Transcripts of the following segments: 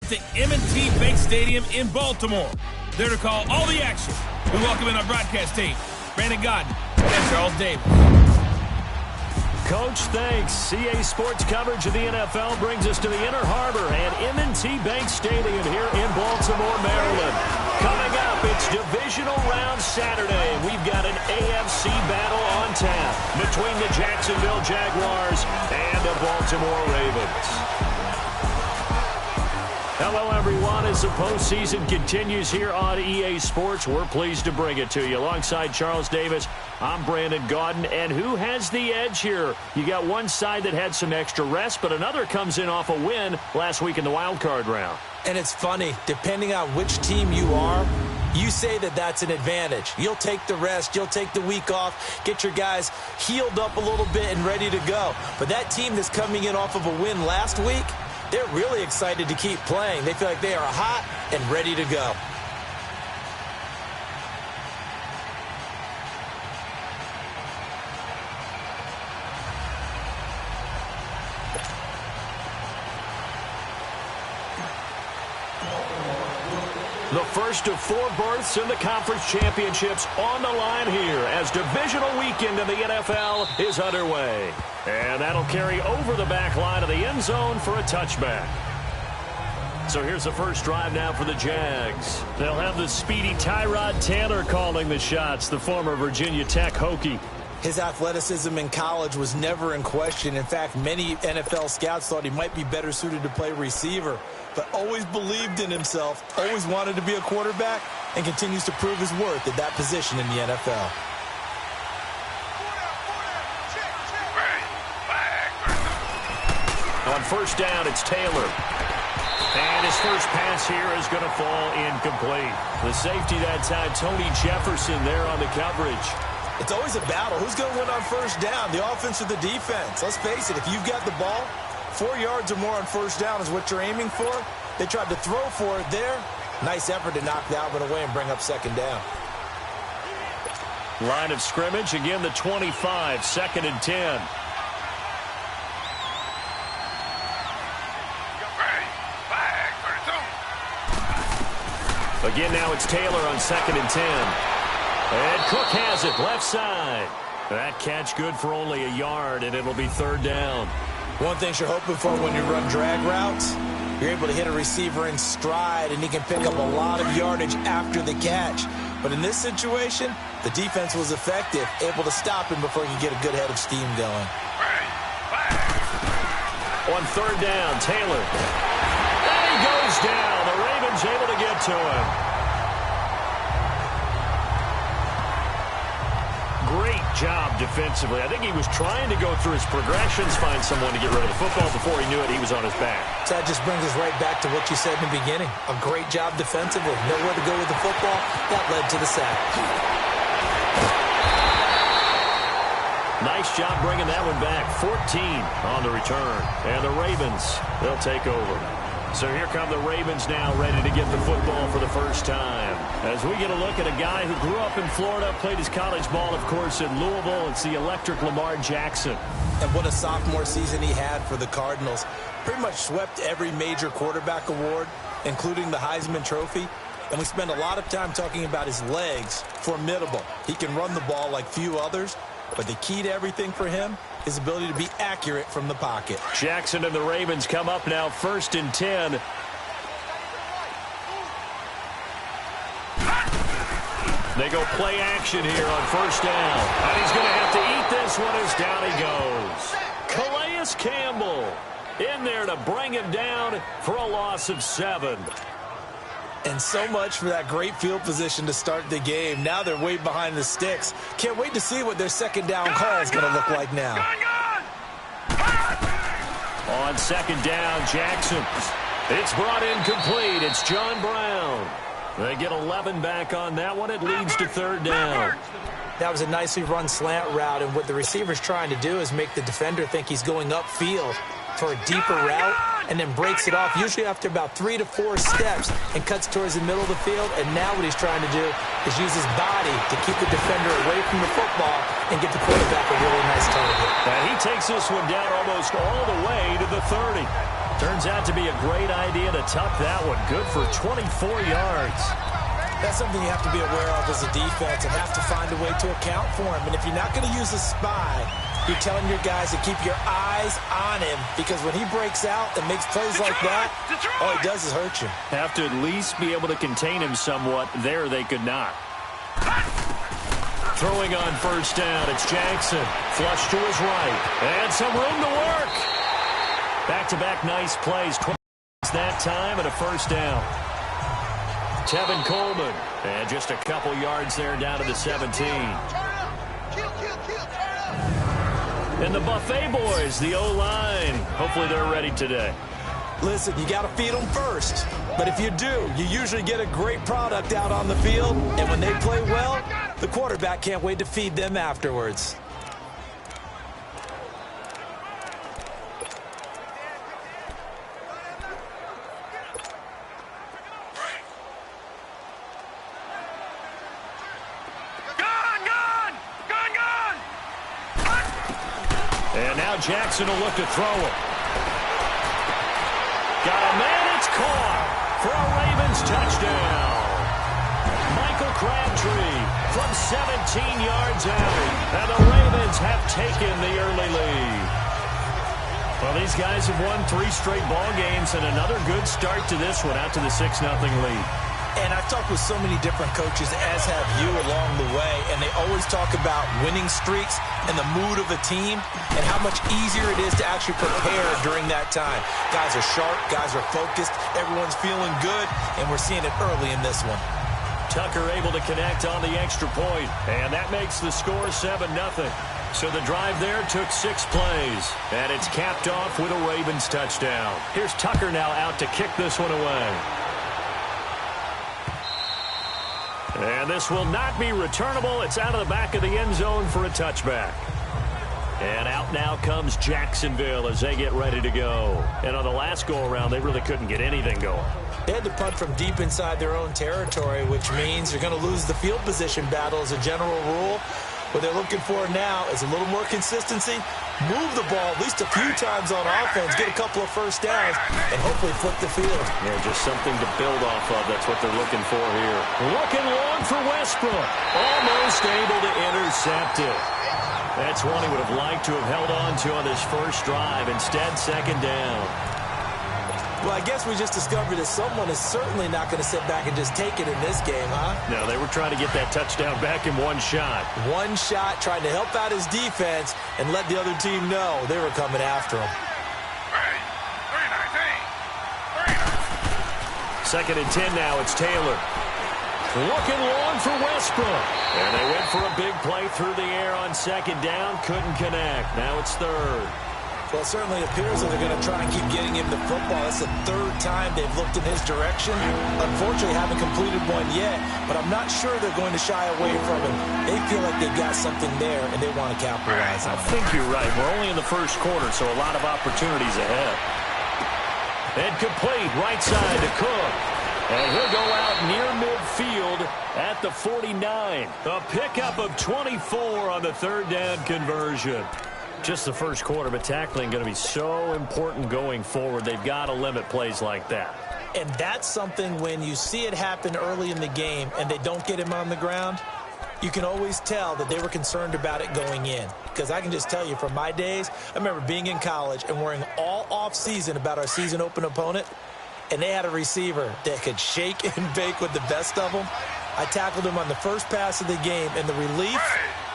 to M&T Bank Stadium in Baltimore. There to call all the action. We welcome in our broadcast team, Brandon Gaudin and Charles Davis. Coach, thanks. CA Sports coverage of the NFL brings us to the Inner Harbor and M&T Bank Stadium here in Baltimore, Maryland. Coming up, it's Divisional Round Saturday. We've got an AFC battle on tap between the Jacksonville Jaguars and the Baltimore Ravens. Hello, everyone. As the postseason continues here on EA Sports, we're pleased to bring it to you. Alongside Charles Davis, I'm Brandon Gaudin. And who has the edge here? You got one side that had some extra rest, but another comes in off a win last week in the wild card round. And it's funny, depending on which team you are, you say that that's an advantage. You'll take the rest, you'll take the week off, get your guys healed up a little bit and ready to go. But that team that's coming in off of a win last week, they're really excited to keep playing. They feel like they are hot and ready to go. The first of 4 berths in the conference championships on the line here as divisional weekend in the NFL is underway. And that'll carry over the back line of the end zone for a touchback. So here's the first drive now for the Jags. They'll have the speedy Tyrod Taylor calling the shots, the former Virginia Tech Hokie. His athleticism in college was never in question. In fact, many NFL scouts thought he might be better suited to play receiver, but always believed in himself, always wanted to be a quarterback, and continues to prove his worth at that position in the NFL. On first down, it's Taylor. And his first pass here is going to fall incomplete. The safety that time, Tony Jefferson there on the coverage. It's always a battle. Who's going to win on first down, the offense or the defense? Let's face it, if you've got the ball, 4 yards or more on first down is what you're aiming for. They tried to throw for it there. Nice effort to knock Dalvin away and bring up second down. Line of scrimmage, again the 25, 2nd and 10. Again, now it's Taylor on 2nd and 10. And Cook has it, left side. That catch good for only a yard, and it'll be 3rd down. One thing you're hoping for when you run drag routes, you're able to hit a receiver in stride, and he can pick up a lot of yardage after the catch. But in this situation, the defense was effective, able to stop him before he could get a good head of steam going. On 3rd down, Taylor. And he goes down. The Ravens able to get to him. Great job defensively. I think he was trying to go through his progressions, find someone to get rid of the football. Before he knew it, he was on his back. So that just brings us right back to what you said in the beginning. A great job defensively. Nowhere to go with the football. That led to the sack. Nice job bringing that one back. 14 on the return. And the Ravens, they'll take over. So here come the Ravens now, ready to get the football for the first time. As we get a look at a guy who grew up in Florida, played his college ball, of course, in Louisville. It's the electric Lamar Jackson. And what a sophomore season he had for the Cardinals. Pretty much swept every major quarterback award, including the Heisman Trophy. And we spend a lot of time talking about his legs. Formidable. He can run the ball like few others. But the key to everything for him, his ability to be accurate from the pocket. Jackson and the Ravens come up now 1st and 10. They go play action here on 1st down. And he's going to have to eat this one as down he goes. Calais Campbell in there to bring him down for a loss of 7. And so much for that great field position to start the game. Now they're way behind the sticks. Can't wait to see what their second down call is going to look like now. On 2nd down, Jackson. It's brought in complete. It's John Brown. They get 11 back on that one. It leads to 3rd down. That was a nicely run slant route, and what the receiver's trying to do is make the defender think he's going upfield for a deeper route, and then breaks it off, usually after about 3 to 4 steps, and cuts towards the middle of the field. And now what he's trying to do is use his body to keep the defender away from the football and get the quarterback a really nice target. And he takes this one down almost all the way to the 30. Turns out to be a great idea to tuck that one. Good for 24 yards. That's something you have to be aware of as a defense and have to find a way to account for him. And if you're not going to use a spy, you're telling your guys to keep your eyes on him, because when he breaks out and makes plays like that, all he does is hurt you. Have to at least be able to contain him somewhat. There they could not. Throwing on first down, it's Jackson. Flush to his right. And some room to work. Back-to-back nice plays. That time and a first down. Tevin Coleman. And just a couple yards there down to the 17. And the Buffet boys, the O-line. Hopefully they're ready today. Listen, you got to feed them first. But if you do, you usually get a great product out on the field. And when they play well, the quarterback can't wait to feed them afterwards. And now Jackson will look to throw it. Got a man, it's caught for a Ravens touchdown. Michael Crabtree from 17 yards out. And the Ravens have taken the early lead. Well, these guys have won 3 straight ball games and another good start to this one out to the 6-0 lead. And I've talked with so many different coaches, as have you, along the way, and they always talk about winning streaks and the mood of a team and how much easier it is to actually prepare during that time. Guys are sharp, guys are focused, everyone's feeling good, and we're seeing it early in this one. Tucker able to connect on the extra point, and that makes the score 7-0. So the drive there took 6 plays, and it's capped off with a Ravens touchdown. Here's Tucker now out to kick this one away. And this will not be returnable. It's out of the back of the end zone for a touchback. And out now comes Jacksonville as they get ready to go. And on the last go-around, they really couldn't get anything going. They had to punt from deep inside their own territory, which means you're going to lose the field position battle as a general rule. What they're looking for now is a little more consistency, move the ball at least a few times on offense, get a couple of first downs, and hopefully flip the field. Yeah, just something to build off of. That's what they're looking for here. Looking long for Westbrook. Almost able to intercept it. That's one he would have liked to have held on to on this first drive. Instead, second down. Well, I guess we just discovered that someone is certainly not going to sit back and just take it in this game, huh? No, they were trying to get that touchdown back in one shot. One shot, trying to help out his defense and let the other team know they were coming after him. Second and 10 now, it's Taylor. Looking long for Westbrook. And they went for a big play through the air on second down. Couldn't connect. Now it's third. Well, it certainly appears that they're going to try and keep getting him the football. That's the 3rd time they've looked in his direction. Unfortunately, haven't completed one yet, but I'm not sure they're going to shy away from him. They feel like they've got something there, and they want to capitalize on it. I think you're right. We're only in the first quarter, so a lot of opportunities ahead. And complete, right side to Cook. And he'll go out near midfield at the 49. A pickup of 24 on the 3rd down conversion. Just the first quarter, but tackling going to be so important going forward. They've got to limit plays like that. And that's something when you see it happen early in the game and they don't get him on the ground, you can always tell that they were concerned about it going in. Because I can just tell you from my days, I remember being in college and worrying all off-season about our season open opponent, and they had a receiver that could shake and bake with the best of them. I tackled him on the first pass of the game, and the relief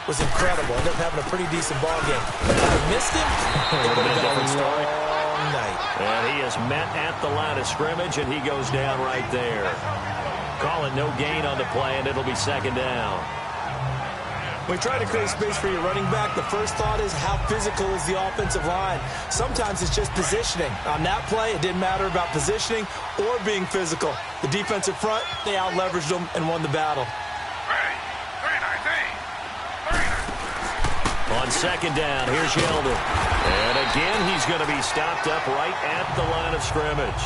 was incredible. Ended up having a pretty decent ball game. If I missed him, it would have been a different story. Long night. And he is met at the line of scrimmage, and he goes down right there. Call it no gain on the play, and it'll be second down. When you try to create space for your running back, the first thought is how physical is the offensive line. Sometimes it's just positioning. On that play, it didn't matter about positioning or being physical. The defensive front, they out-leveraged them and won the battle. On second down, here's Yeldon. And again, he's going to be stopped up right at the line of scrimmage.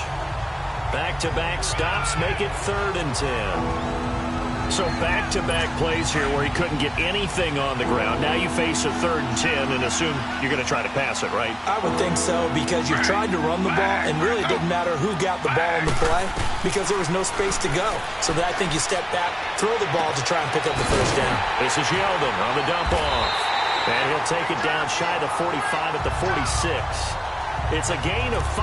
Back-to-back stops make it 3rd and 10. So back-to-back plays here where he couldn't get anything on the ground. Now you face a 3rd and 10 and assume you're going to try to pass it, right? I would think so, because you've tried to run the ball, and really it didn't matter who got the ball in the play because there was no space to go. So I think you step back, throw the ball to try and pick up the first down. This is Yeldon on the dump off. And he'll take it down shy of the 45 at the 46. It's a gain of 5,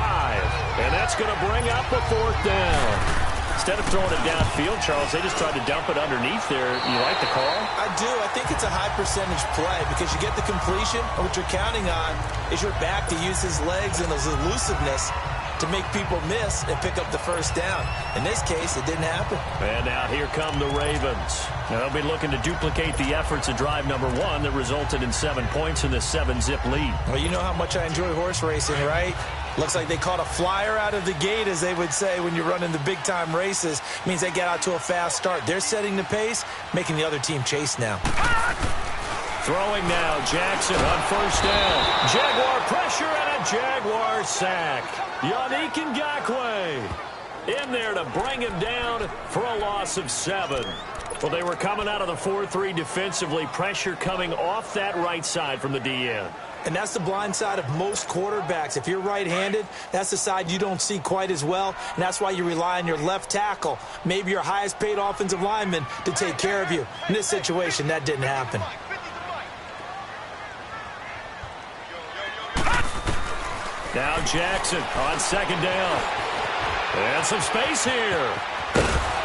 and that's going to bring up a 4th down. Instead of throwing it downfield, Charles, they just tried to dump it underneath there. You like the call? I do. I think it's a high-percentage play because you get the completion, and what you're counting on is your back to use his legs and his elusiveness to make people miss and pick up the first down. In this case, it didn't happen. And now here come the Ravens. Now they'll be looking to duplicate the efforts of drive number 1 that resulted in 7 points in this 7-zip lead. Well, you know how much I enjoy horse racing, right? Looks like they caught a flyer out of the gate, as they would say when you're running the big-time races. Means they get out to a fast start. They're setting the pace, making the other team chase now. Throwing now, Jackson on 1st down. Jaguar pressure and a Jaguar sack. Yannick Ngakoue in there to bring him down for a loss of 7. Well, they were coming out of the 4-3 defensively. Pressure coming off that right side from the DN. And that's the blind side of most quarterbacks. If you're right-handed, that's the side you don't see quite as well, and that's why you rely on your left tackle, maybe your highest-paid offensive lineman, to take care of you. In this situation, that didn't happen. Now Jackson on 2nd down. And some space here.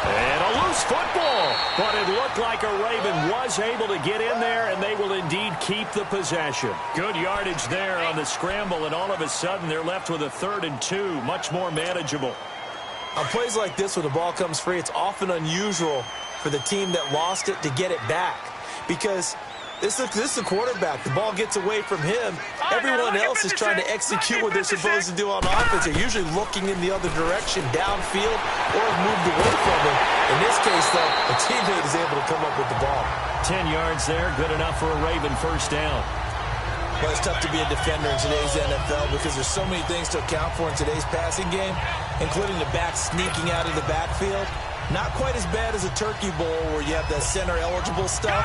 And a loose football. But it looked like a Raven was able to get in there, and they will indeed keep the possession. Good yardage there on the scramble, and all of a sudden they're left with a 3rd and 2. Much more manageable. On plays like this where the ball comes free, it's often unusual for the team that lost it to get it back. Because this is the quarterback. The ball gets away from him. Everyone else is trying to execute what they're supposed to do on offense. They're usually looking in the other direction, downfield, or have moved away from him. In this case, though, a teammate is able to come up with the ball. 10 yards there, good enough for a Raven 1st down. Well, it's tough to be a defender in today's NFL because there's so many things to account for in today's passing game, including the back sneaking out of the backfield. Not quite as bad as a turkey bowl where you have that center-eligible stuff,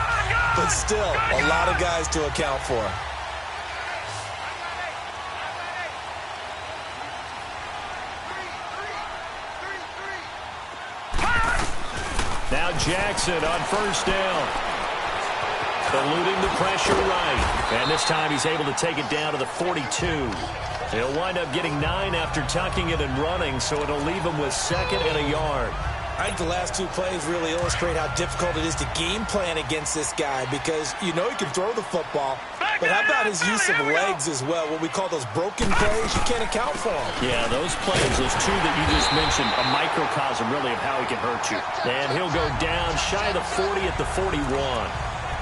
but still a lot of guys to account for. Now Jackson on 1st down. Eluding the pressure right. And this time he's able to take it down to the 42. He'll wind up getting 9 after tucking it and running, so it'll leave him with 2nd and a yard. I think the last 2 plays really illustrate how difficult it is to game plan against this guy because you know he can throw the football, but how about his use of legs as well? What we call those broken plays, you can't account for them. Yeah, those plays, those 2 that you just mentioned, a microcosm really of how he can hurt you. And he'll go down shy of the 40 at the 41.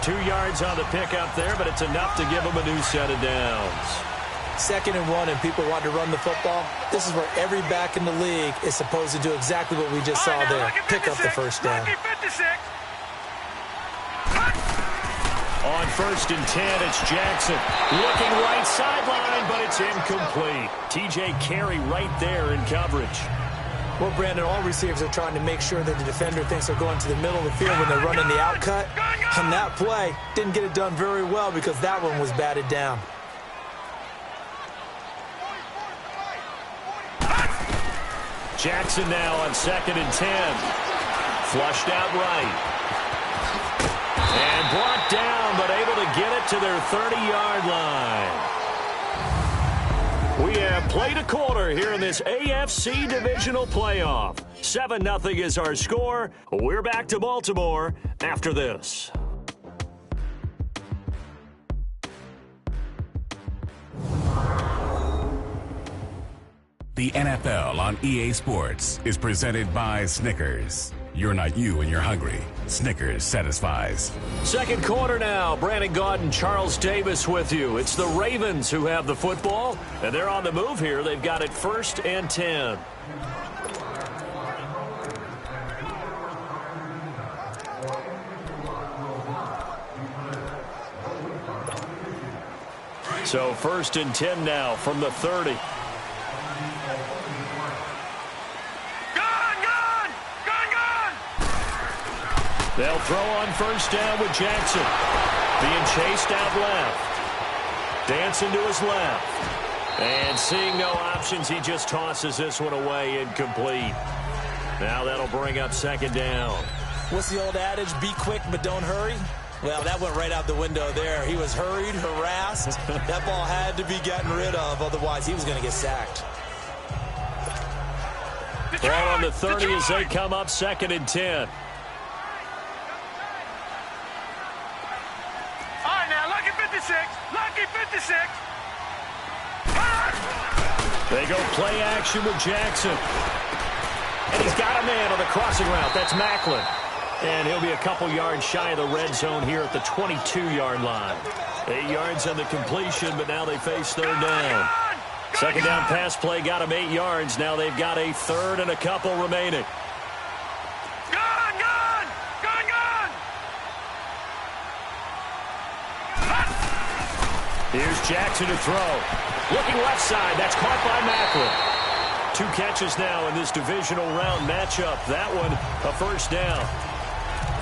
2 yards on the pickup there, but it's enough to give him a new set of downs. 2nd and 1 and people want to run the football. This is where every back in the league is supposed to do exactly what we just saw there. Pick up the first down. On 1st and 10, it's Jackson. Looking right sideline, but it's incomplete. TJ Carey right there in coverage. Well, Brandon, all receivers are trying to make sure that the defender thinks they're going to the middle of the field when they're running the out cut. And that play didn't get it done very well because that one was batted down. Jackson now on 2nd and 10. Flushed out right. And brought down, but able to get it to their 30-yard line. We have played a quarter here in this AFC divisional playoff. 7-0 is our score. We're back to Baltimore after this. The NFL on EA Sports is presented by Snickers. You're not you when you're hungry. Snickers satisfies. 2nd quarter now. Brandon Gaudin, Charles Davis with you. It's the Ravens who have the football, and they're on the move here. They've got it 1st and 10. So 1st and 10 now from the 30. They'll throw on first down with Jackson. Being chased out left. Dancing to his left. And seeing no options, he just tosses this one away, incomplete. Now that'll bring up second down. What's the old adage? Be quick, but don't hurry. Well, that went right out the window there. He was hurried, harassed. That ball had to be gotten rid of, otherwise he was going to get sacked. Ball on the 30 as they come up 2nd and 10. All right, now, lucky 56. Lucky 56. They go play action with Jackson. And he's got a man on the crossing route. That's Macklin. And he'll be a couple yards shy of the red zone here at the 22-yard line. 8 yards on the completion, but now they face third down. Second down pass play got him 8 yards. Now they've got a third and a couple remaining. Gone, gone, gone, gone. Here's Jackson to throw. Looking left side. That's caught by Macklin. 2 catches now in this divisional round matchup. That one, a first down.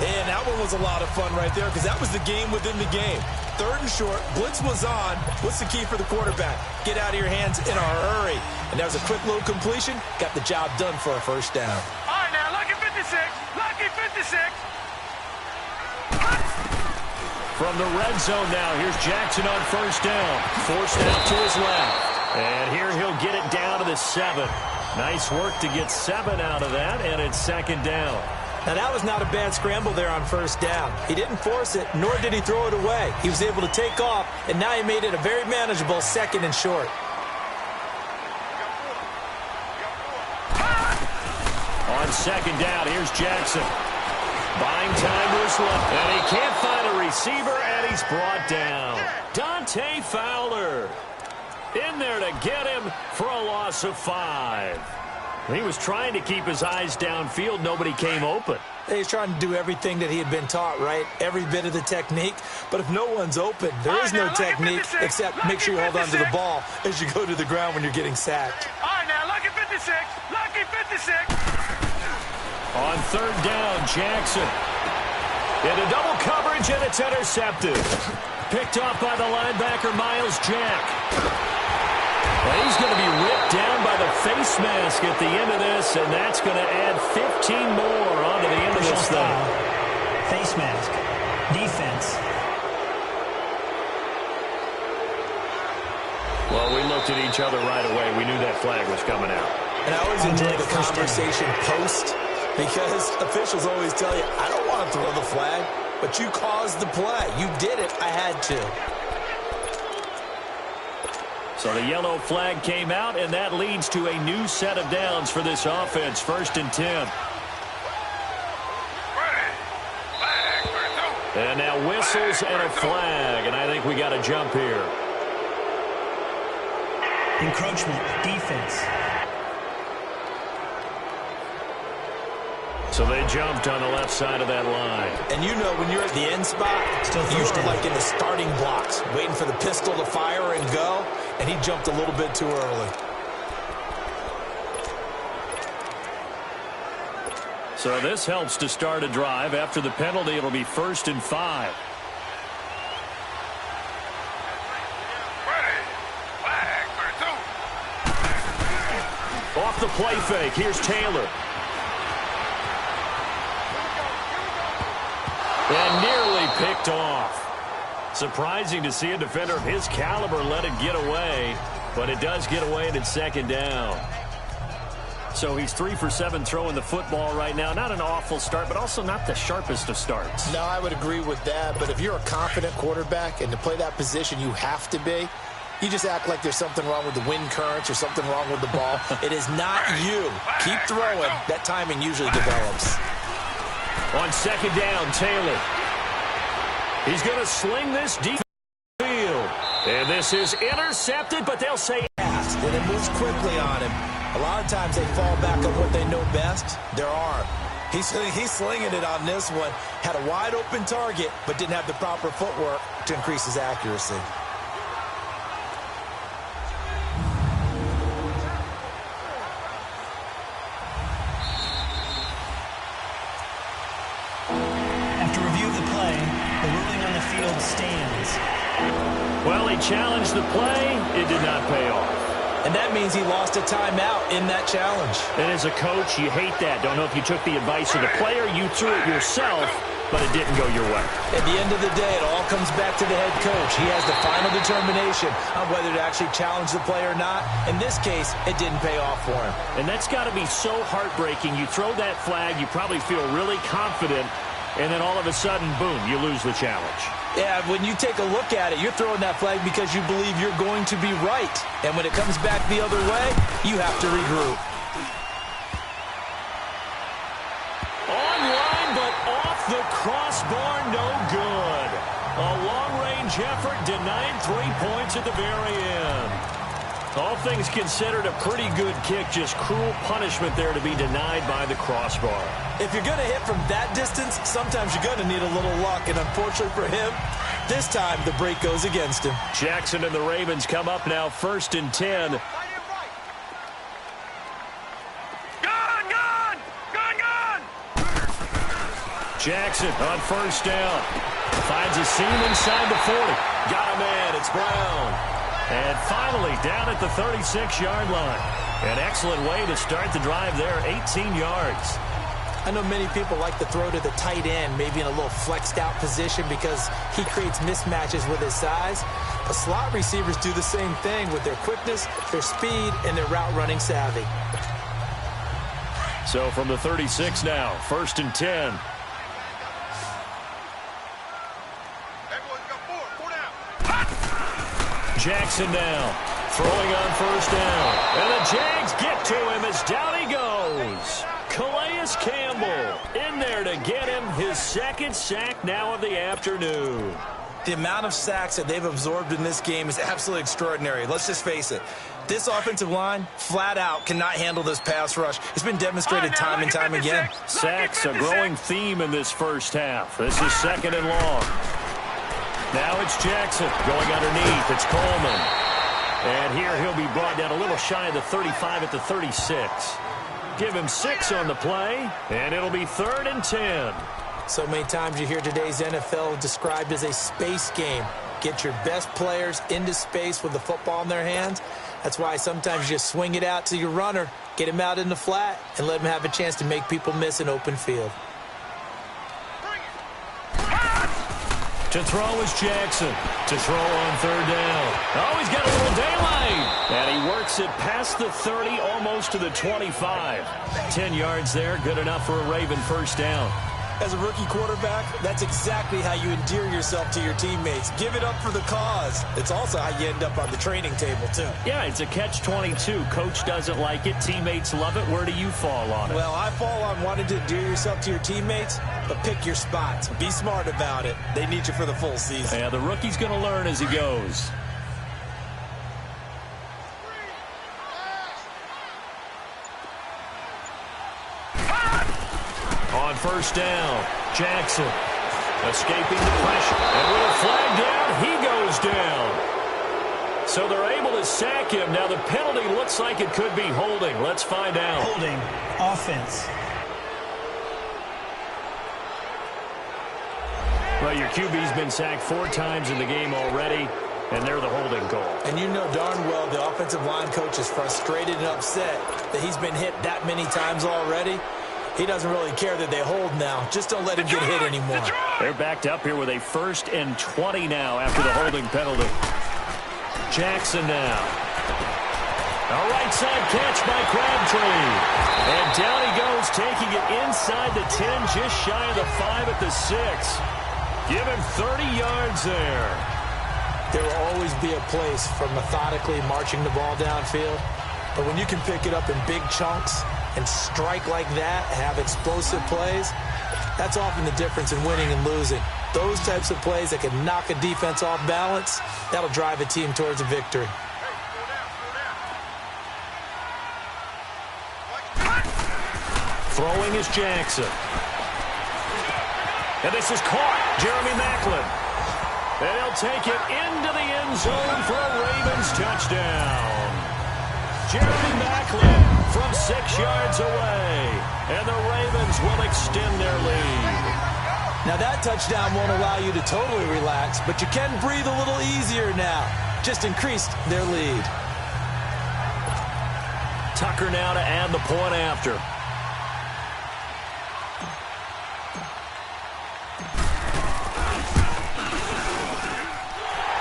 And that one was a lot of fun right there because that was the game within the game. 3rd and short, blitz was on. What's the key for the quarterback? Get out of your hands in a hurry. And that was a quick little completion. Got the job done for a first down. All right, now, lucky 56. Lucky 56. From the red zone now, here's Jackson on first down. Forced out to his left. And here he'll get it down to the 7. Nice work to get 7 out of that, and it's second down. Now, that was not a bad scramble there on first down. He didn't force it, nor did he throw it away. He was able to take off, and now he made it a very manageable 2nd and short. On second down, here's Jackson. Buying time to his left, and he can't find a receiver, and he's brought down. Dante Fowler in there to get him for a loss of 5. He was trying to keep his eyes downfield. Nobody came open. He's trying to do everything that he had been taught, right? Every bit of the technique. But if no one's open, there is no technique except make sure you hold on to the ball as you go to the ground when you're getting sacked. All right, now, lucky 56. Lucky 56. On third down, Jackson. Into double coverage, and it's intercepted. Picked off by the linebacker, Miles Jack. Well, he's going to be ripped down by the face mask at the end of this, and that's going to add 15 more onto the end of this thing. Face mask. Defense. Well, we looked at each other right away. We knew that flag was coming out. And I always enjoy the conversation post because officials always tell you, I don't want to throw the flag, but you caused the play. You did it. I had to. So the yellow flag came out, and that leads to a new set of downs for this offense. 1st and 10. And now whistles and a flag, and I think we got a jump here. Encroachment. Defense. So they jumped on the left side of that line. And you know when you're at the end spot, you're like in the starting blocks, waiting for the pistol to fire and go, and he jumped a little bit too early. So this helps to start a drive. After the penalty, it'll be 1st and 5. Off the play fake, here's Taylor. And nearly picked off. Surprising to see a defender of his caliber let it get away, but it does get away and it's second down. So he's 3 for 7 throwing the football right now. Not an awful start, but also not the sharpest of starts. No, I would agree with that, but if you're a confident quarterback and to play that position you have to be, you just act like there's something wrong with the wind currents or something wrong with the ball. It is not you. Keep throwing. That timing usually develops. On second down, Taylor. He's going to sling this deep field. And this is intercepted, but they'll say fast, and it moves quickly on him. A lot of times they fall back on what they know best, their arm. He's slinging it on this one. Had a wide open target, but didn't have the proper footwork to increase his accuracy. field stands. Well, he challenged the play. It did not pay off. And that means he lost a timeout in that challenge. And as a coach, you hate that. Don't know if you took the advice of the player, you threw it yourself, but it didn't go your way. At the end of the day, it all comes back to the head coach. He has the final determination on whether to actually challenge the play or not. In this case, it didn't pay off for him. And that's got to be so heartbreaking. You throw that flag, you probably feel really confident, and then all of a sudden, boom, you lose the challenge. Yeah, when you take a look at it, you're throwing that flag because you believe you're going to be right. And when it comes back the other way, you have to regroup. Online, but off the crossbar, no good. A long-range effort denied 3 points at the very end. All things considered, a pretty good kick, just cruel punishment there to be denied by the crossbar. If you're going to hit from that distance, sometimes you're going to need a little luck. And unfortunately for him, this time the break goes against him. Jackson and the Ravens come up now 1st and 10. Gone! Jackson on 1st down. Finds a seam inside the 40. Got a man. It's Brown. And finally down at the 36-yard line. An excellent way to start the drive there, 18 yards. I know many people like to throw to the tight end, maybe in a little flexed out position because he creates mismatches with his size. But slot receivers do the same thing with their quickness, their speed, and their route running savvy. So from the 36 now, 1st and 10. Jackson now, throwing on 1st down. And the Jags get to him as down he goes. Calais Campbell in there to get him his 2nd sack now of the afternoon. The amount of sacks that they've absorbed in this game is absolutely extraordinary. Let's just face it. This offensive line, flat out, cannot handle this pass rush. It's been demonstrated time and time again. Sacks, a growing theme in this first half. This is 2nd and long. Now it's Jackson going underneath. It's Coleman. And here he'll be brought down a little shy of the 35 at the 36. Give him 6 on the play, and it'll be 3rd and 10. So many times you hear today's NFL described as a space game. Get your best players into space with the football in their hands. That's why sometimes you just swing it out to your runner, get him out in the flat, and let him have a chance to make people miss an open field. To throw is Jackson. To throw on 3rd down. Oh, he's got a little daylight. And he works it past the 30, almost to the 25. 10 yards there, good enough for a Raven 1st down. As a rookie quarterback, that's exactly how you endear yourself to your teammates. Give it up for the cause. It's also how you end up on the training table, too. Yeah, it's a catch-22. Coach doesn't like it. Teammates love it. Where do you fall on it? Well, I fall on wanting to endear yourself to your teammates, but pick your spots. Be smart about it. They need you for the full season. Yeah, the rookie's going to learn as he goes. On 1st down, Jackson escaping the pressure. And with a flag down, he goes down. So they're able to sack him. Now the penalty looks like it could be holding. Let's find out. Holding. Offense. Well, your QB's been sacked 4 times in the game already, and they're the holding call. And you know darn well the offensive line coach is frustrated and upset that he's been hit that many times already. He doesn't really care that they hold now. Just don't let him get hit anymore. They're backed up here with a 1st and 20 now after the holding penalty. Jackson now. A right side catch by Crabtree. And down he goes, taking it inside the 10, just shy of the 5 at the 6. Give him 30 yards there. There will always be a place for methodically marching the ball downfield. But when you can pick it up in big chunks and strike like that, have explosive plays, that's often the difference in winning and losing. Those types of plays that can knock a defense off balance, that'll drive a team towards a victory. Throwing is Jackson. And this is caught. Jeremy Maclin. And he'll take it into the end zone for a Ravens touchdown. Jeremy Maclin from 6 yards away. And the Ravens will extend their lead. Now that touchdown won't allow you to totally relax, but you can breathe a little easier now. Just increased their lead. Tucker now to add the point after.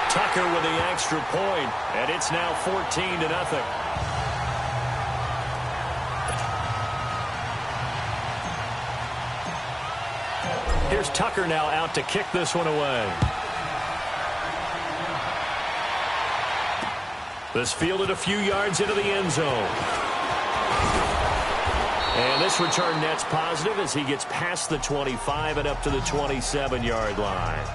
Tucker with the extra point, and it's now 14-0. Here's Tucker now out to kick this one away. This fielded a few yards into the end zone. And this return net's positive as he gets past the 25 and up to the 27-yard line.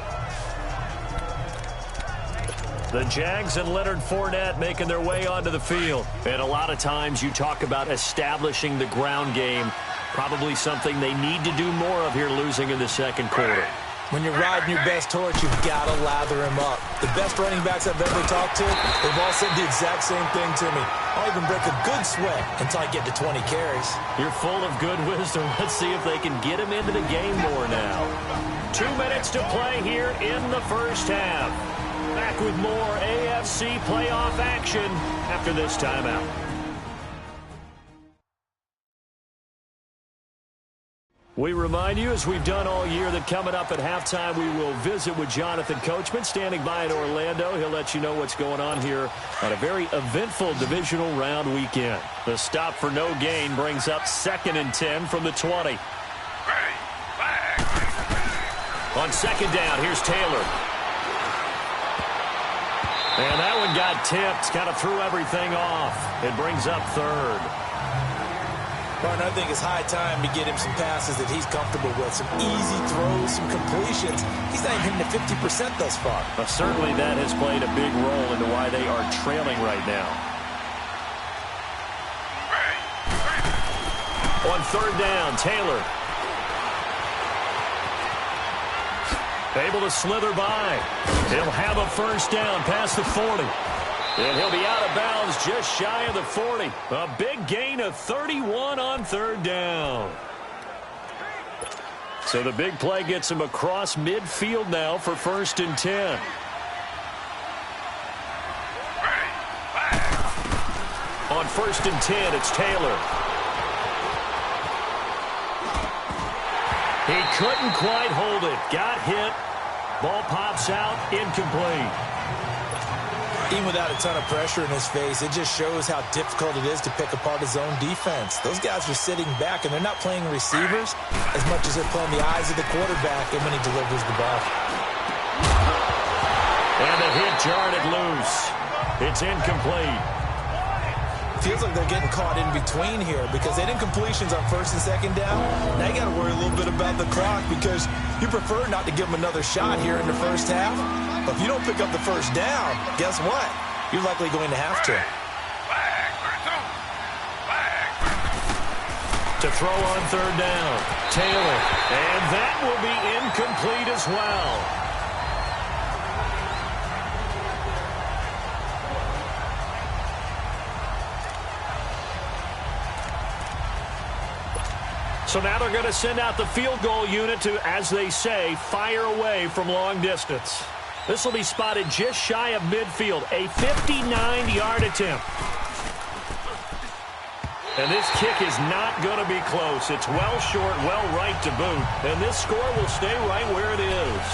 The Jags and Leonard Fournette making their way onto the field. And a lot of times you talk about establishing the ground game. Probably something they need to do more of here losing in the second quarter. When you're riding your best horse, you've got to lather him up. The best running backs I've ever talked to, they've all said the exact same thing to me. I'll even break a good sweat until I get to 20 carries. You're full of good wisdom. Let's see if they can get him into the game more now. 2 minutes to play here in the first half. Back with more AFC playoff action after this timeout. We remind you, as we've done all year, that coming up at halftime, we will visit with Jonathan Coachman, standing by in Orlando. He'll let you know what's going on here on a very eventful divisional round weekend. The stop for no gain brings up 2nd and 10 from the 20. On second down, here's Taylor. And that one got tipped, kind of threw everything off. It brings up 3rd. Martin, I think it's high time to get him some passes that he's comfortable with, some easy throws, some completions. He's not even hitting the 50% thus far. But certainly that has played a big role into why they are trailing right now. On 3rd down, Taylor. Able to slither by. He'll have a first down past the 40. And he'll be out of bounds just shy of the 40. A big gain of 31 on 3rd down. So the big play gets him across midfield now for 1st and 10. On 1st and 10, it's Taylor. He couldn't quite hold it. Got hit. Ball pops out, incomplete. Even without a ton of pressure in his face, it just shows how difficult it is to pick apart his own defense. Those guys are sitting back, and they're not playing receivers as much as they're playing the eyes of the quarterback and when he delivers the ball. And the hit jarred it loose. It's incomplete. Feels like they're getting caught in between here because they did completions on 1st and 2nd down. Now you got to worry a little bit about the clock because you prefer not to give them another shot here in the first half. But if you don't pick up the first down, guess what? You're likely going to have to. To throw on 3rd down, Taylor. And that will be incomplete as well. So now they're going to send out the field goal unit to, as they say, fire away from long distance. This will be spotted just shy of midfield, a 59-yard attempt. And this kick is not going to be close. It's well short, well right to boot. And this score will stay right where it is.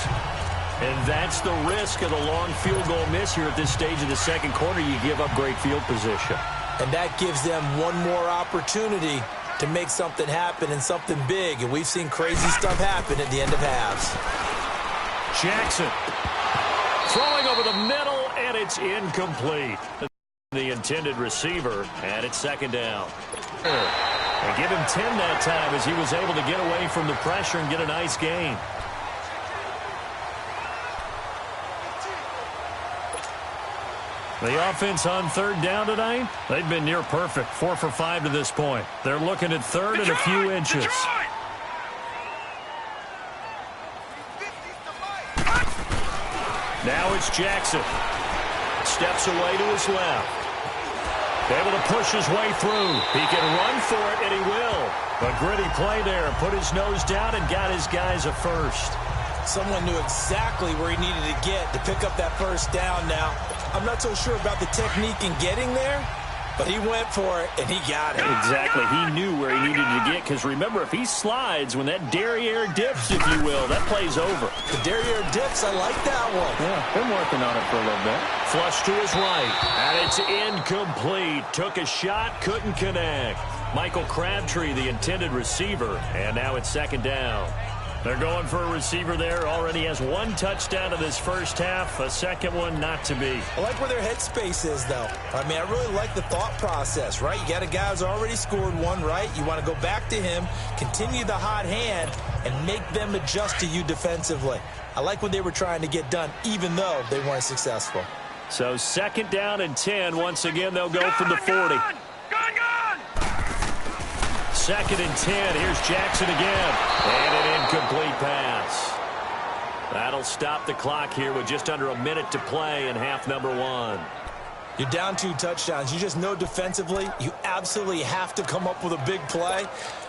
And that's the risk of the long field goal miss here at this stage of the second quarter. You give up great field position. And that gives them one more opportunity to make something happen and something big. And we've seen crazy stuff happen at the end of halves. Jackson throwing over the middle, and it's incomplete. The intended receiver, and it's 2nd down. And give him 10 that time as he was able to get away from the pressure and get a nice gain. The offense on 3rd down tonight, they've been near perfect, 4 for 5 to this point. They're looking at 3rd and a few inches. Now it's Jackson. Steps away to his left. Able to push his way through. He can run for it, and he will. A gritty play there. Put his nose down and got his guys a first. Someone knew exactly where he needed to get to pick up that first down now. I'm not so sure about the technique in getting there, but he went for it, and he got it. Exactly. He knew where he needed to get, because remember, if he slides, when that derriere dips, if you will, that play's over. The derriere dips, I like that one. Yeah, been working on it for a little bit. Flush to his right, and it's incomplete. Took a shot, couldn't connect. Michael Crabtree, the intended receiver, and now it's second down. They're going for a receiver there. Already has one touchdown in this first half. A second one not to be. I like where their headspace is, though. I mean, I really like the thought process, right? You got a guy who's already scored one, right? You want to go back to him, continue the hot hand, and make them adjust to you defensively. I like what they were trying to get done, even though they weren't successful. So second down and 10. Once again, they'll go from the 40. Second and 10. Here's Jackson again. And an incomplete pass. That'll stop the clock here with just under a minute to play in half number one. You're down 2 touchdowns. You just know defensively you absolutely have to come up with a big play.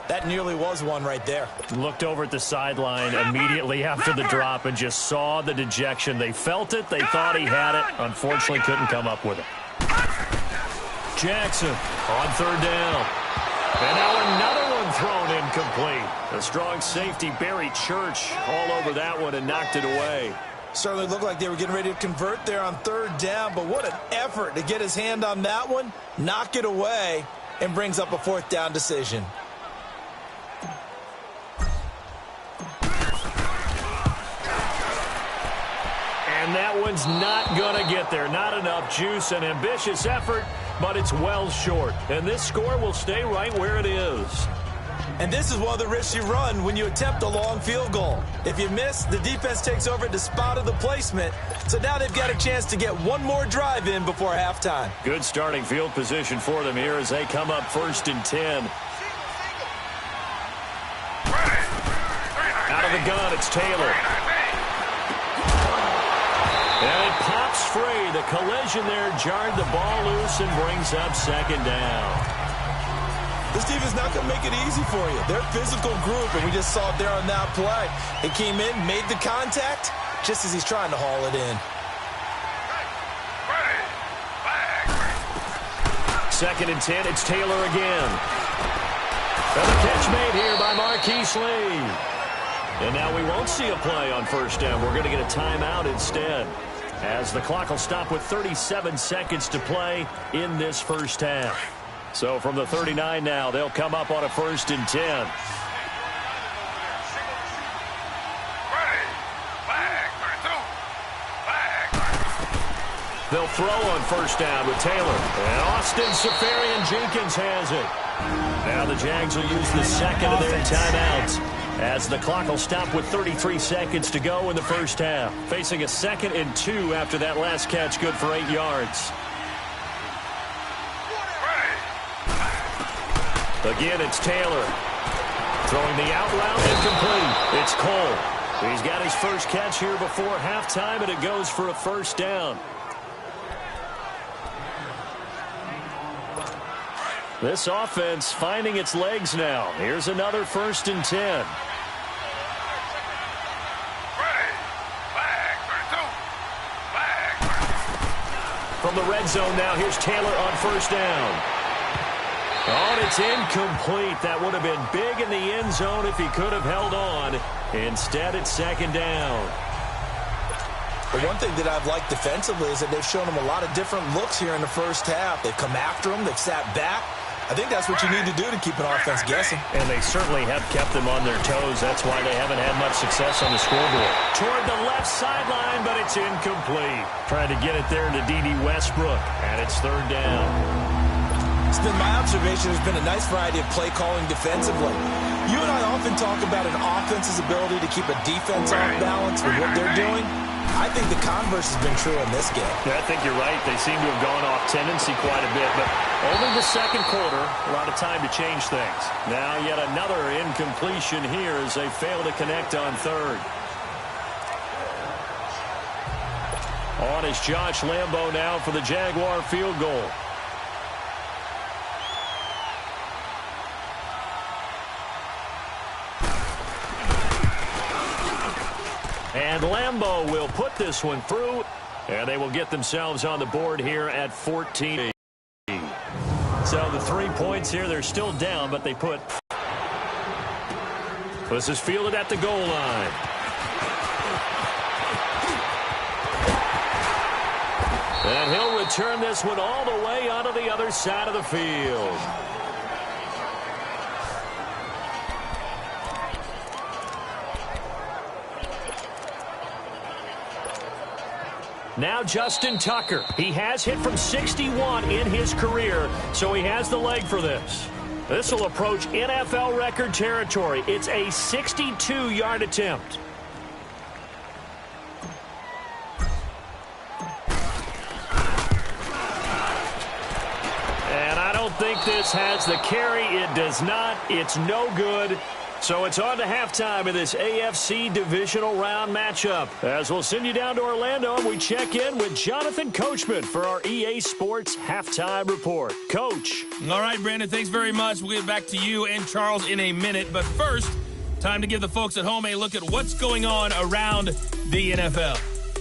That nearly was one right there. Looked over at the sideline immediately after the drop and just saw the dejection. They felt it. They thought he had it. Unfortunately, couldn't come up with it. Jackson on third down. And now another one thrown incomplete. A strong safety, Barry Church, all over that one and knocked it away. Certainly looked like they were getting ready to convert there on third down, but what an effort to get his hand on that one, knock it away, and brings up a fourth down decision. And that one's not going to get there. Not enough juice. An ambitious effort, but it's well short. And this score will stay right where it is. And this is one of the risks you run when you attempt a long field goal. If you miss, the defense takes over at the spot of the placement. So now they've got a chance to get one more drive in before halftime. Good starting field position for them here as they come up first and 10. Out of the gun, it's Taylor. And it pops free. The collision there jarred the ball loose and brings up second down. This defense not going to make it easy for you. They're a physical group, and we just saw it there on that play. He came in, made the contact, just as he's trying to haul it in. Second and 10, it's Taylor again. And the catch made here by Marquise Lee. And now we won't see a play on first down. We're going to get a timeout instead, as the clock will stop with 37 seconds to play in this first half. So from the 39 now, they'll come up on a first and 10. They'll throw on first down with Taylor. And Austin Safarian-Jenkins has it. Now the Jags will use the second of their timeouts, as the clock will stop with 33 seconds to go in the first half. Facing a 2nd and 2 after that last catch, good for 8 yards. Again, it's Taylor. Throwing the out route, incomplete. It's Cole. He's got his first catch here before halftime, and it goes for a first down. This offense finding its legs now. Here's another first and 10. From the red zone now, here's Taylor on first down. Oh, and it's incomplete. That would have been big in the end zone if he could have held on. Instead, it's second down. The one thing that I've liked defensively is that they've shown him a lot of different looks here in the first half. They've come after him. They've sat back. I think that's what you need to do to keep an offense guessing. And they certainly have kept them on their toes. That's why they haven't had much success on the scoreboard. Toward the left sideline, but it's incomplete. Trying to get it there to D.D. Westbrook, and it's third down. It's been my observation there's been a nice variety of play calling defensively. You and I often talk about an offense's ability to keep a defense off balance with what they're doing. I think the converse has been true in this game. Yeah, I think you're right. They seem to have gone off tendency quite a bit, but only the second quarter, a lot of time to change things. Now yet another incompletion here as they fail to connect on third. On is Josh Lambo now for the Jaguar field goal. And Lambeau will put this one through, and they will get themselves on the board here at 14. So the 3 points here, they're still down, but they put. This is fielded at the goal line. And he'll return this one all the way onto the other side of the field. Now Justin Tucker. He has hit from 61 in his career, so he has the leg for this. This will approach NFL record territory. It's a 62-yard attempt. And I don't think this has the carry. It does not. It's no good. So it's on to halftime in this AFC divisional round matchup. As we'll send you down to Orlando, and we check in with Jonathan Coachman for our EA Sports halftime report. Coach. All right, Brandon, thanks very much. We'll get back to you and Charles in a minute. But first, time to give the folks at home a look at what's going on around the NFL.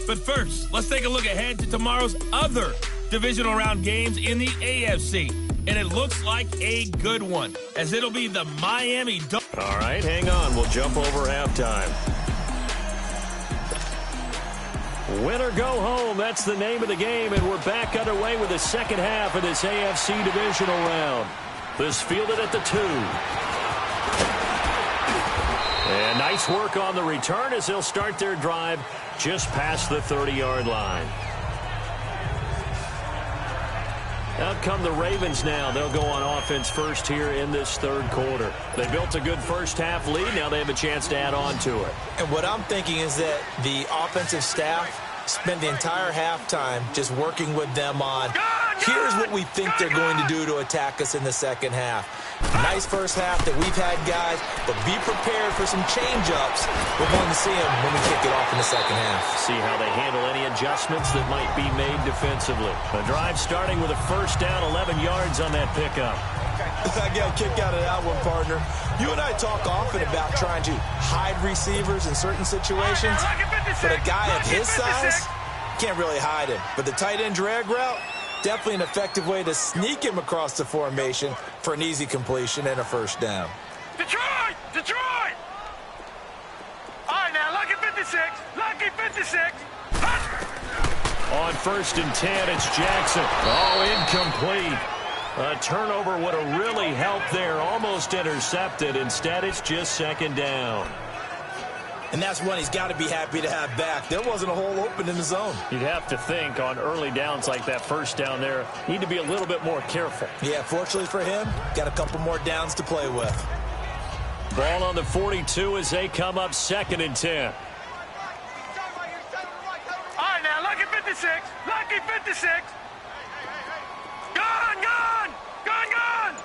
But first, let's take a look ahead to tomorrow's other divisional round games in the AFC. And it looks like a good one, as it'll be the Miami Dolphins. All right, hang on. We'll jump over halftime. Win or go home, that's the name of the game, and we're back underway with the second half of this AFC divisional round. This fielded at the 2. And nice work on the return as they'll start their drive just past the 30-yard line. Out come the Ravens now. They'll go on offense first here in this third quarter. They built a good first-half lead. Now they have a chance to add on to it. And what I'm thinking is that the offensive staff spent the entire halftime just working with them on, here's what we think they're going to do to attack us in the second half. Nice first half that we've had, guys, but be prepared for some change-ups. We're going to see them when we kick it off in the second half. See how they handle any adjustments that might be made defensively. The drive starting with a first down, 11 yards on that pickup. I got a kick out of that one, partner. You and I talk often about trying to hide receivers in certain situations, but a guy of his size can't really hide him. But the tight end drag route, definitely an effective way to sneak him across the formation for an easy completion and a first down. Detroit! Detroit! All right, now, lucky 56. Lucky 56. On 1st and 10, it's Jackson. Oh, incomplete. A turnover would have really helped there. Almost intercepted. Instead, it's just second down. And that's one he's got to be happy to have back. There wasn't a hole open in the zone. You'd have to think on early downs like that first down there, need to be a little bit more careful. Yeah, fortunately for him, got a couple more downs to play with. Ball on the 42 as they come up 2nd and 10. All right, now, lucky 56. Lucky 56. Gone, gone. Gone, gone.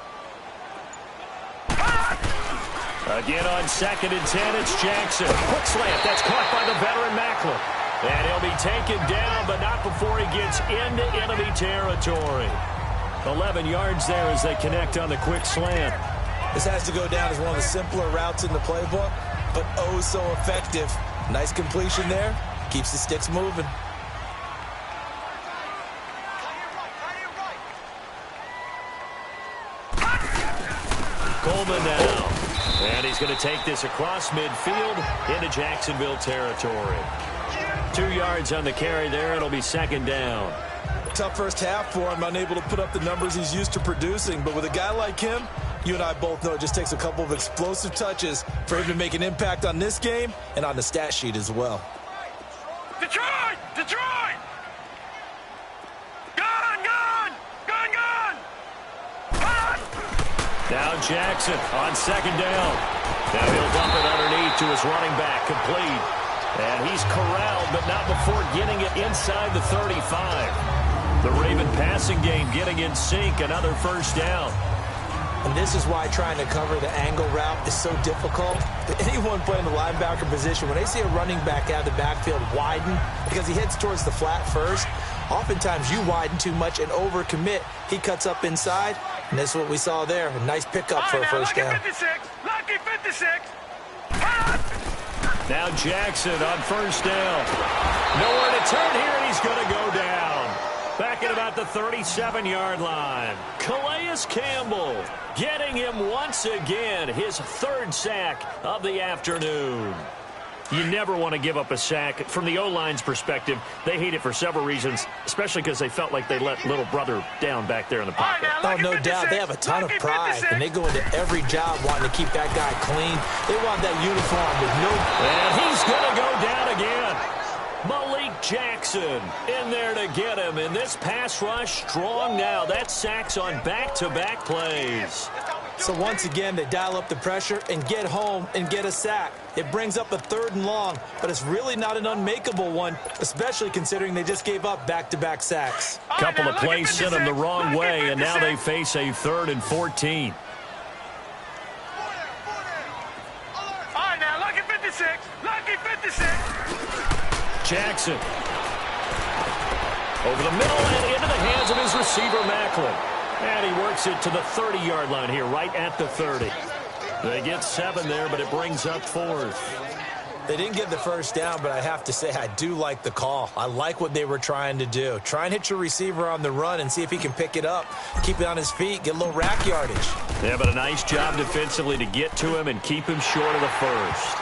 Again on 2nd and 10, it's Jackson. Quick slant, that's caught by the veteran Macklin. And he'll be taken down, but not before he gets into enemy territory. 11 yards there as they connect on the quick slant. This has to go down as one of the simpler routes in the playbook, but oh so effective. Nice completion there. Keeps the sticks moving. Coleman now. And he's going to take this across midfield into Jacksonville territory. 2 yards on the carry there. It'll be second down. Tough first half for him, unable to put up the numbers he's used to producing. But with a guy like him, you and I both know it just takes a couple of explosive touches for him to make an impact on this game and on the stat sheet as well. Detroit! Detroit! Gone, gone! Gone, gone! Now Jackson on second down. Now he'll dump it underneath to his running back, complete. And he's corralled, but not before getting it inside the 35. The Raven passing game getting in sync, another first down. And this is why trying to cover the angle route is so difficult. Anyone playing the linebacker position, when they see a running back out of the backfield widen because he heads towards the flat first, oftentimes you widen too much and overcommit. He cuts up inside, and this is what we saw there. A nice pickup for a first down. Lucky 56. Lucky 56. Now Jackson on first down. Nowhere to turn here, and he's going to go down. Back at about the 37-yard line. Calais Campbell getting him once again, his third sack of the afternoon. You never want to give up a sack. From the O-line's perspective, they hate it for several reasons, especially because they felt like they let little brother down back there in the pocket. Oh, no doubt. They have a ton of pride, and they go into every job wanting to keep that guy clean. They want that uniform with no... And he's going to go down again. Malik Jackson in there to get him. And this pass rush strong now. That's sacks on back-to-back plays. So once again, they dial up the pressure and get home and get a sack. It brings up a 3rd and long, but it's really not an unmakeable one, especially considering they just gave up back-to-back sacks. Couple of plays sent them the wrong way, and now they face a 3rd and 14. All right, now, lucky 56. Lucky 56. Jackson. Over the middle and into the hands of his receiver, Macklin. And he works it to the 30-yard line here, right at the 30. They get 7 there, but it brings up 4th. They didn't get the first down, but I have to say I do like the call. I like what they were trying to do. Try and hit your receiver on the run and see if he can pick it up. Keep it on his feet, get a little rack yardage. Yeah, but a nice job defensively to get to him and keep him short of the first.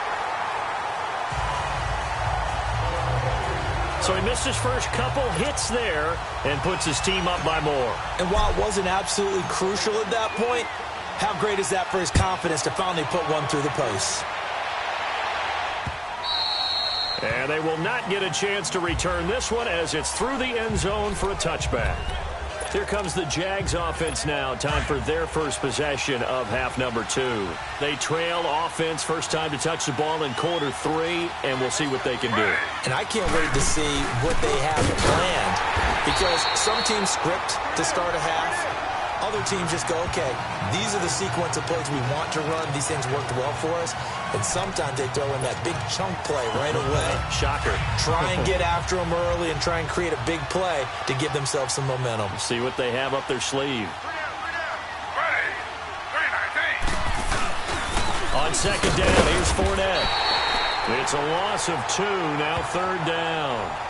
So he missed his first couple hits there and puts his team up by more. And while it wasn't absolutely crucial at that point, how great is that for his confidence to finally put one through the post? And they will not get a chance to return this one as it's through the end zone for a touchback. Here comes the Jags offense now. Time for their first possession of half number 2. They trail offense, first time to touch the ball in quarter 3, and we'll see what they can do. And I can't wait to see what they have planned, because some teams script to start a half. Other teams just go, okay, these are the sequence of plays we want to run. These things worked well for us. And sometimes they throw in that big chunk play right away. Shocker. Try and get after them early and try and create a big play to give themselves some momentum. See what they have up their sleeve. On second down, here's Fournette. It's a loss of 2, now 3rd down.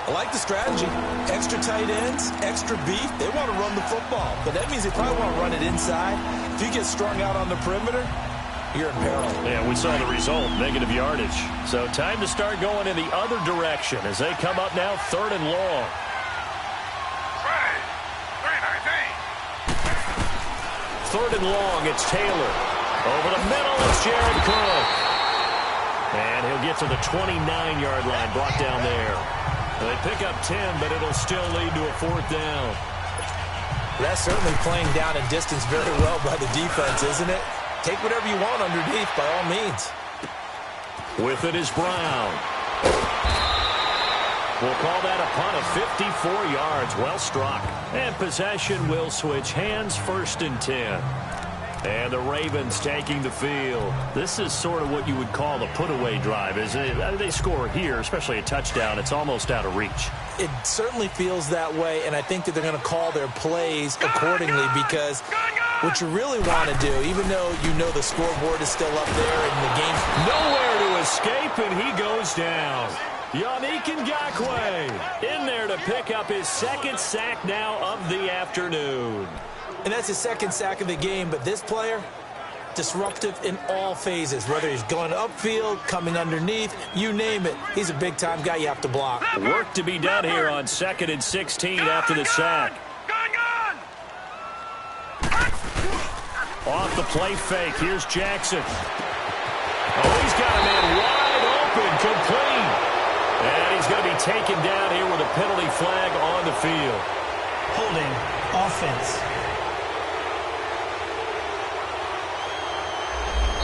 I like the strategy. Extra tight ends, extra beef. They want to run the football, but that means they probably want to run it inside. If you get strung out on the perimeter, you're in peril. Yeah, we saw the result, negative yardage. So time to start going in the other direction as they come up now 3rd and long. 3rd and long, it's Taylor. Over the middle, it's Jared Cook. And he'll get to the 29-yard line, brought down there. They pick up 10, but it'll still lead to a 4th down. That's certainly playing down and distance very well by the defense, isn't it? Take whatever you want underneath, by all means. With it is Brown. We'll call that a punt of 54 yards. Well struck. And possession will switch hands, 1st and 10. And the Ravens taking the field. This is sort of what you would call the put-away drive, isn't it? They score here, especially a touchdown. It's almost out of reach. It certainly feels that way, and I think that they're going to call their plays accordingly, because what you really want to do, even though you know the scoreboard is still up there and the game... Nowhere to escape, and he goes down. Yannick Ngakoue in there to pick up his 2nd sack now of the afternoon. And that's his 2nd sack of the game, but this player, disruptive in all phases, whether he's going upfield, coming underneath, you name it. He's a big-time guy you have to block. Work to be done here on 2nd and 16 after the sack. Off the play fake, here's Jackson. Oh, he's got a man wide open, complete. And he's going to be taken down here with a penalty flag on the field. Holding offense.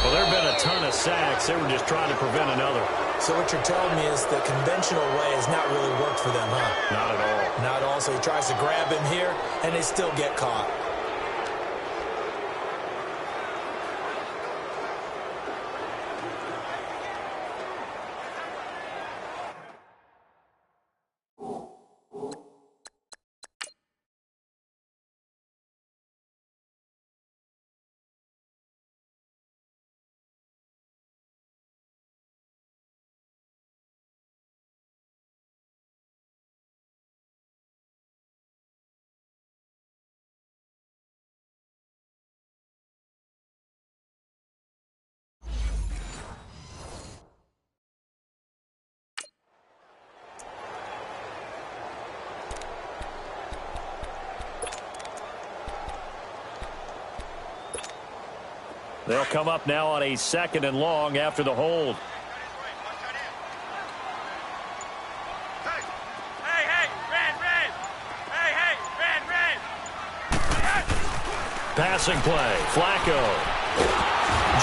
Well, there have been a ton of sacks. They were just trying to prevent another. So what you're telling me is the conventional way has not really worked for them, huh? Not at all. Not at all. So he tries to grab him here, and they still get caught. They'll come up now on a 2nd and long after the hold. Passing play, Flacco.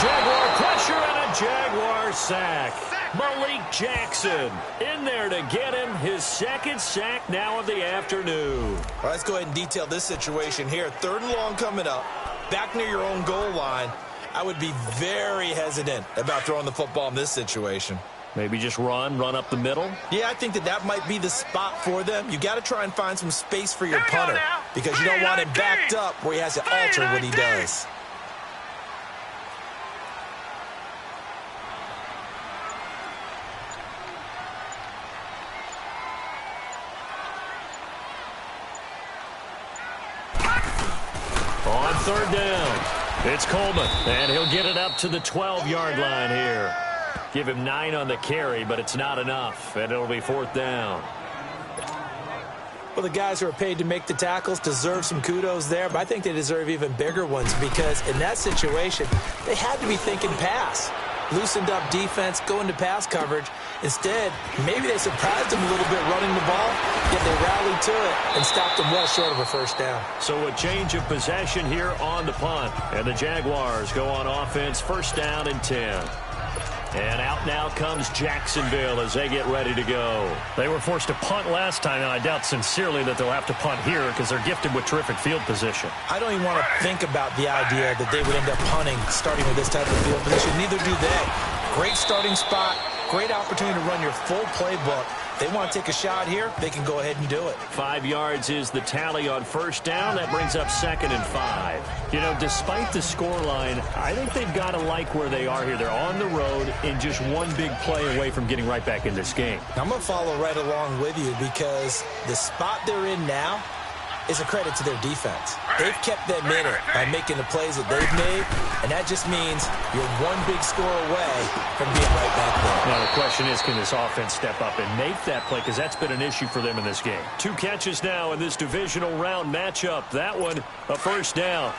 Jaguar pressure and a Jaguar sack. Malik Jackson in there to get him his 2nd sack now of the afternoon. All right, let's go ahead and detail this situation here. 3rd and long coming up, back near your own goal line. I would be very hesitant about throwing the football in this situation. Maybe just run up the middle? Yeah, I think that might be the spot for them. You got to try and find some space for your punter because you don't want him backed up where he has to alter what he does. On 3rd down, it's Coleman, and he'll get it up to the 12-yard line here. Give him 9 on the carry, but it's not enough, and it'll be 4th down. Well, the guys who are paid to make the tackles deserve some kudos there, but I think they deserve even bigger ones because in that situation, they had to be thinking pass. Loosened up defense, go into pass coverage. Instead, maybe they surprised them a little bit running the ball, yet they rallied to it and stopped them well short of a 1st down. So a change of possession here on the punt, and the Jaguars go on offense, 1st down and 10. And out now comes Jacksonville as they get ready to go. They were forced to punt last time, and I doubt sincerely that they'll have to punt here because they're gifted with terrific field position. I don't even want to think about the idea that they would end up punting starting with this type of field position. Neither do they. Great starting spot, great opportunity to run your full playbook. They want to take a shot here, they can go ahead and do it. 5 yards is the tally on 1st down. That brings up 2nd and 5. You know, despite the scoreline, I think they've got to like where they are here. They're on the road and just one big play away from getting right back in this game. I'm going to follow right along with you because the spot they're in now is a credit to their defense. They've kept them in it by making the plays that they've made, and that just means you're one big score away from being right back there. Now the question is, can this offense step up and make that play? Because that's been an issue for them in this game. 2 catches now in this divisional round matchup. That one, a 1st down.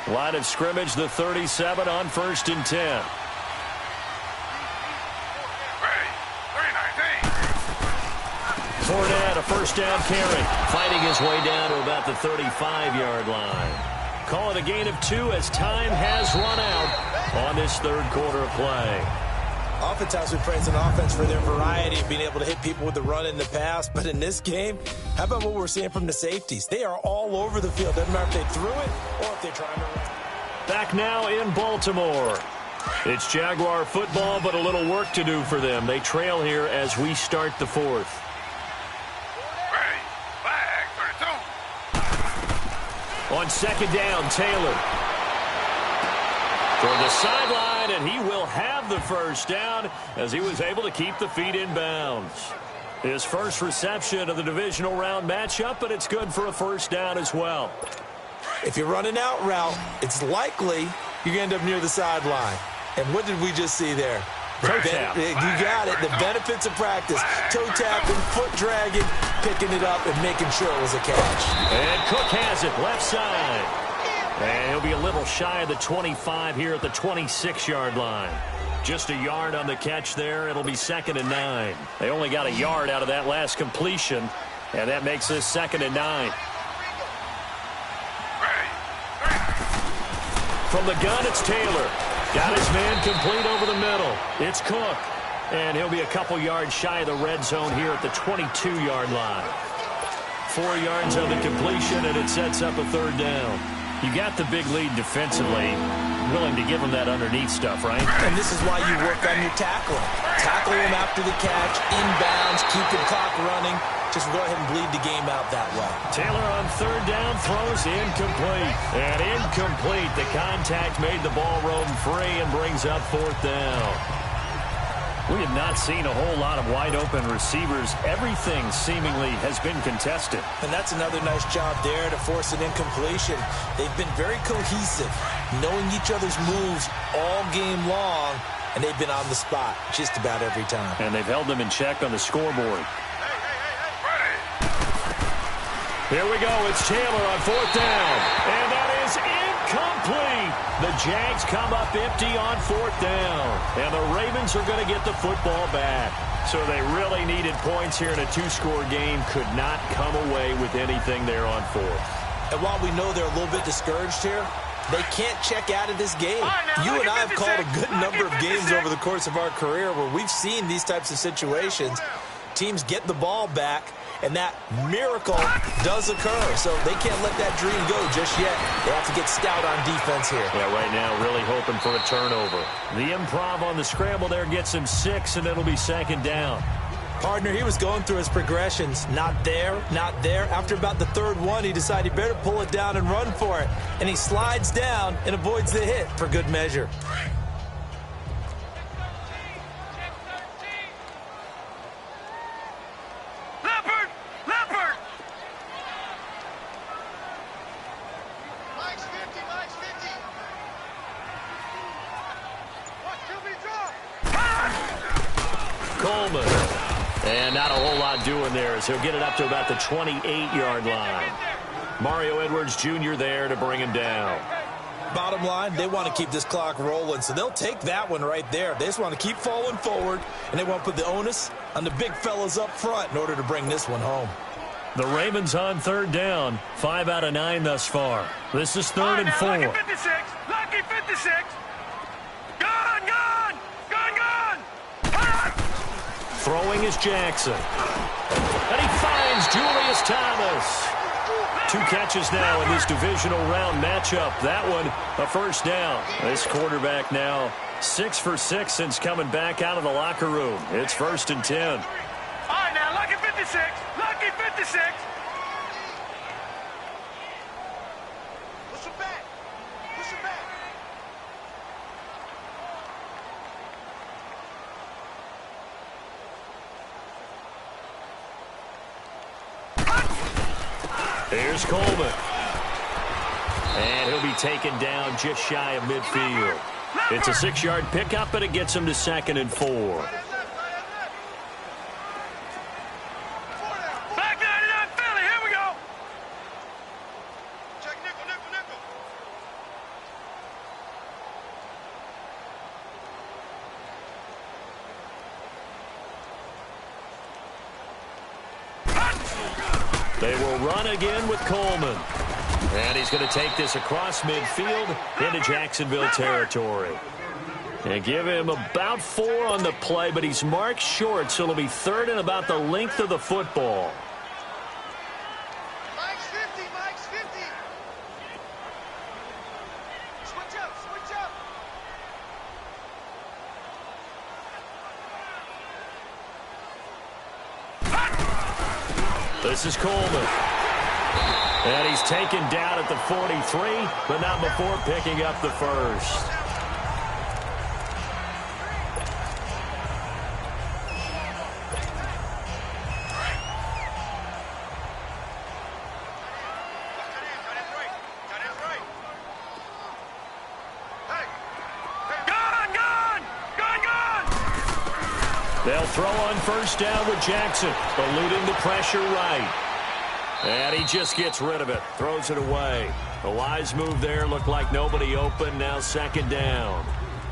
Line of scrimmage, the 37 on 1st and 10. Fournette, a 1st down carry, fighting his way down to about the 35-yard line. Call it a gain of 2 as time has run out on this 3rd quarter of play. Oftentimes we praise an offense for their variety of being able to hit people with the run in the pass, but in this game, how about what we're seeing from the safeties? They are all over the field. Doesn't matter if they threw it or if they're trying to run. Back now in Baltimore. It's Jaguar football, but a little work to do for them. They trail here as we start the 4th. On 2nd down, Taylor. For the sideline, and he will have the 1st down as he was able to keep the feet in bounds. His first reception of the divisional round matchup, but it's good for a 1st down as well. If you're running out route, it's likely you're going to end up near the sideline. And what did we just see there? Toe tap. You got it. The benefits of practice. Toe tapping, foot dragging, picking it up, and making sure it was a catch. And Cook has it left side. And he'll be a little shy of the 25 here at the 26-yard line. Just a yard on the catch there. It'll be 2nd and 9. They only got a yard out of that last completion, and that makes this 2nd and 9. From the gun, it's Taylor. Got his man complete over the middle. It's Cook. And he'll be a couple yards shy of the red zone here at the 22-yard line. 4 yards on the completion, and it sets up a 3rd down. You got the big lead defensively, willing to give them that underneath stuff, right? And this is why you work on your tackling. Tackle him after the catch, inbounds, keep the clock running. Just go ahead and bleed the game out that way. Taylor on 3rd down, throws incomplete. And incomplete. The contact made the ball roam free and brings up 4th down. We have not seen a whole lot of wide-open receivers. Everything seemingly has been contested. And that's another nice job there to force an incompletion. They've been very cohesive, knowing each other's moves all game long, and they've been on the spot just about every time. And they've held them in check on the scoreboard. Here we go. It's Taylor on 4th down. And that is incomplete. Incomplete. The Jags come up empty on 4th down. And the Ravens are going to get the football back. So they really needed points here in a 2-score game. Could not come away with anything there on 4th. And while we know they're a little bit discouraged here, they can't check out of this game. You and I have called a good number of games over the course of our career where we've seen these types of situations. Teams get the ball back, and that miracle does occur. So they can't let that dream go just yet. They have to get stout on defense here. Yeah, right now really hoping for a turnover. The improv on the scramble there gets him 6, and it'll be 2nd down. Partner, he was going through his progressions. Not there, not there. After about the 3rd one, he decided he better pull it down and run for it. And he slides down and avoids the hit for good measure. Coleman. And not a whole lot doing there as he'll get it up to about the 28-yard line. Mario Edwards Jr. there to bring him down. Bottom line, they want to keep this clock rolling, so they'll take that one right there. They just want to keep falling forward, and they want to put the onus on the big fellas up front in order to bring this one home. The Ravens on 3rd down. 5 out of 9 thus far. This is 3rd and 4. Lucky 56. Lucky 56. Gone. Throwing is Jackson. And he finds Julius Thomas. 2 catches now in this divisional round matchup. That one, a 1st down. This quarterback now 6 for 6 since coming back out of the locker room. It's 1st and 10. All right, now, lucky 56. Lucky 56. Push him back. Push him back. Here's Coleman. And he'll be taken down just shy of midfield. It's a 6-yard pickup, but it gets him to 2nd and 4. Back 99 Philly. Here we go. Check nickel. They will run again with Coleman. And he's going to take this across midfield into Jacksonville territory. And give him about 4 on the play, but he's marked short, so it'll be 3rd and about the length of the football. Mike's 50. Switch up. This is Coleman. And he's taken down at the 43, but not before picking up the 1st. They'll throw on 1st down with Jackson, eluding the pressure right. And he just gets rid of it, throws it away. A wise move there, looked like nobody open, now 2nd down.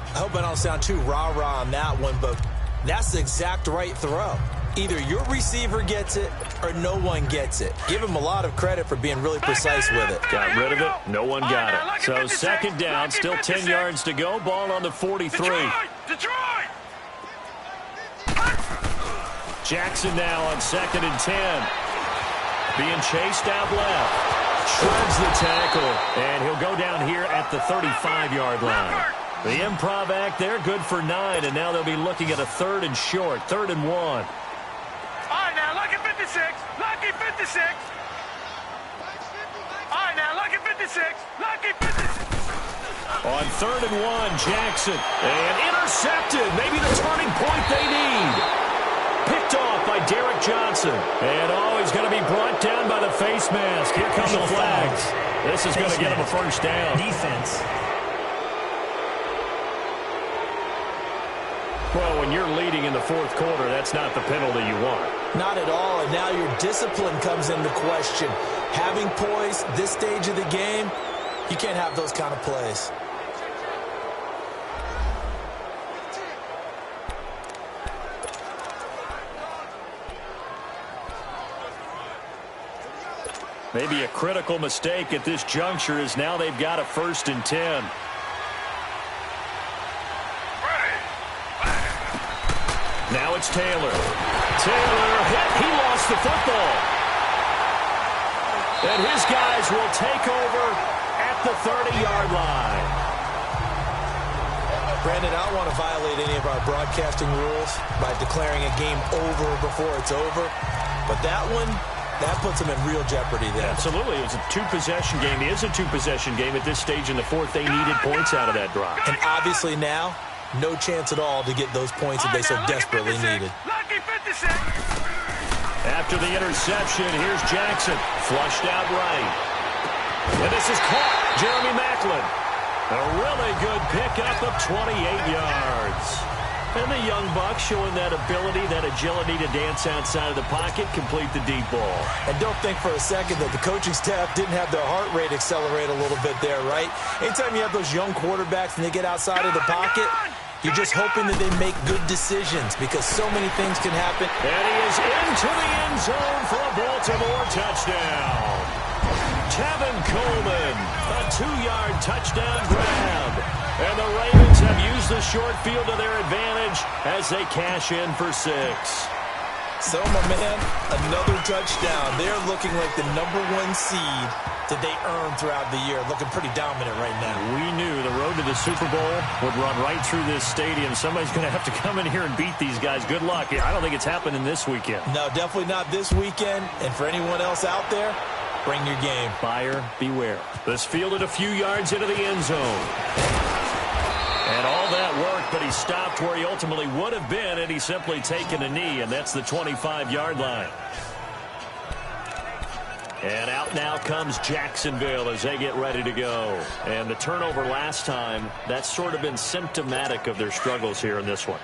I hope I don't sound too rah-rah on that one, but that's the exact right throw. Either your receiver gets it or no one gets it. Give him a lot of credit for being really precise with it. Got rid of it, no one got it. So 2nd down, still 10 yards to go, ball on the 43. Detroit! Jackson now on 2nd and 10. Being chased out left. Shreds the tackle. And he'll go down here at the 35-yard line. The improv act there, good for 9. And now they'll be looking at a 3rd and short, 3rd and 1. All right, now, lucky 56. Lucky 56. All right, now, lucky 56. Lucky 56. On 3rd and 1, Jackson. And intercepted. Maybe the turning point they need. Picked off by Derek Johnson. And he's going to be brought down by the face mask. Here come the flags. This is going to get him a 1st down. Defense. Well, when you're leading in the 4th quarter, that's not the penalty you want. Not at all, and now your discipline comes into question. Having poise this stage of the game, You can't have those kind of plays. Maybe a critical mistake at this juncture is now they've got a 1st and 10. Now it's Taylor. Taylor hit. He lost the football. And his guys will take over at the 30-yard line. Brandon, I don't want to violate any of our broadcasting rules by declaring a game over before it's over. But that one, that puts them in real jeopardy there. Absolutely. It was a two-possession game. It is a two-possession game at this stage in the fourth. They needed points out of that drive. And obviously now, no chance at all to get those points that they so desperately needed. After the interception, here's Jackson. Flushed out right. And this is caught. Jeremy Maclin. A really good pickup of 28 yards. And the young buck showing that ability, that agility to dance outside of the pocket, complete the deep ball. And don't think for a second that the coaching staff didn't have their heart rate accelerate a little bit there, right? Anytime you have those young quarterbacks and they get outside of the pocket, you're just hoping that they make good decisions because so many things can happen. And he is into the end zone for a Baltimore touchdown. Tevin Coleman, a 2-yard touchdown grab. And the Ravens have used the short field to their advantage as they cash in for 6. So, my man, another touchdown. They're looking like the #1 seed that they earned throughout the year. Looking pretty dominant right now. We knew the road to the Super Bowl would run right through this stadium. Somebody's going to have to come in here and beat these guys. Good luck. I don't think it's happening this weekend. No, definitely not this weekend. And for anyone else out there, bring your game. Buyer beware. This fielded a few yards into the end zone. And all that worked, but he stopped where he ultimately would have been, and he's simply taken a knee, and that's the 25-yard line. And out now comes Jacksonville as they get ready to go. And the turnover last time, that's sort of been symptomatic of their struggles here in this one.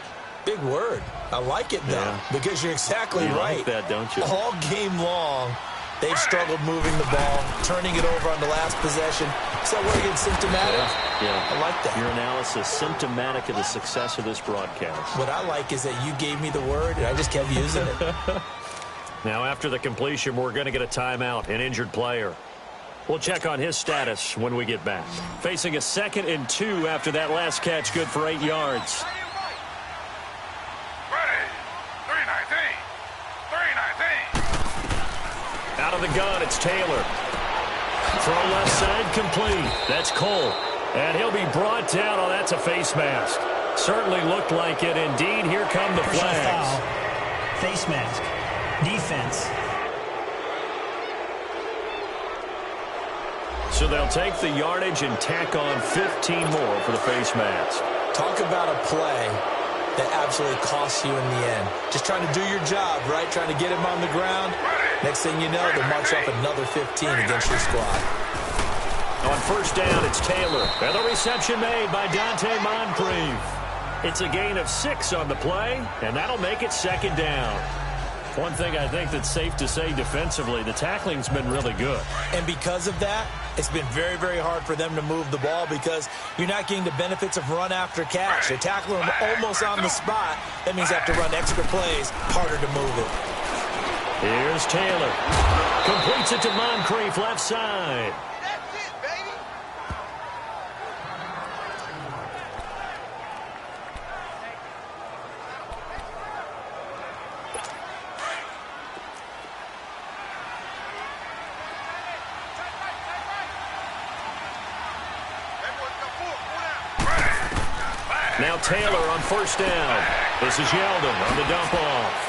Big word. I like it, though, because you're exactly right. You like that, don't you? All game long, they've struggled moving the ball, turning it over on the last possession. Is that where it's symptomatic? Yeah. I like that. Your analysis, symptomatic of the success of this broadcast. What I like is that you gave me the word, and I just kept using it. Now, after the completion, we're going to get a timeout, an injured player. We'll check on his status when we get back. Facing a 2nd and 2 after that last catch, good for 8 yards. Out of the gun, it's Taylor. Throw left side complete. That's Cole. And he'll be brought down. Oh, that's a face mask. Certainly looked like it. Indeed, here come the Personal flags. foul. Face mask. Defense. So they'll take the yardage and tack on 15 more for the face mask. Talk about a play that absolutely costs you in the end. Just trying to do your job, right? Trying to get him on the ground. Next thing you know, they'll march off another 15 against your squad. On first down, it's Taylor. And the reception made by Dante Moncrief. It's a gain of 6 on the play, and that'll make it 2nd down. One thing I think that's safe to say defensively, the tackling's been really good. And because of that, it's been very, very hard for them to move the ball because you're not getting the benefits of run after catch. They're tackling them almost on the spot. That means they have to run extra plays, harder to move it. Here's Taylor. Completes it to Moncrief, left side. That's it, baby. Now Taylor on first down. This is Yeldon on the dump off.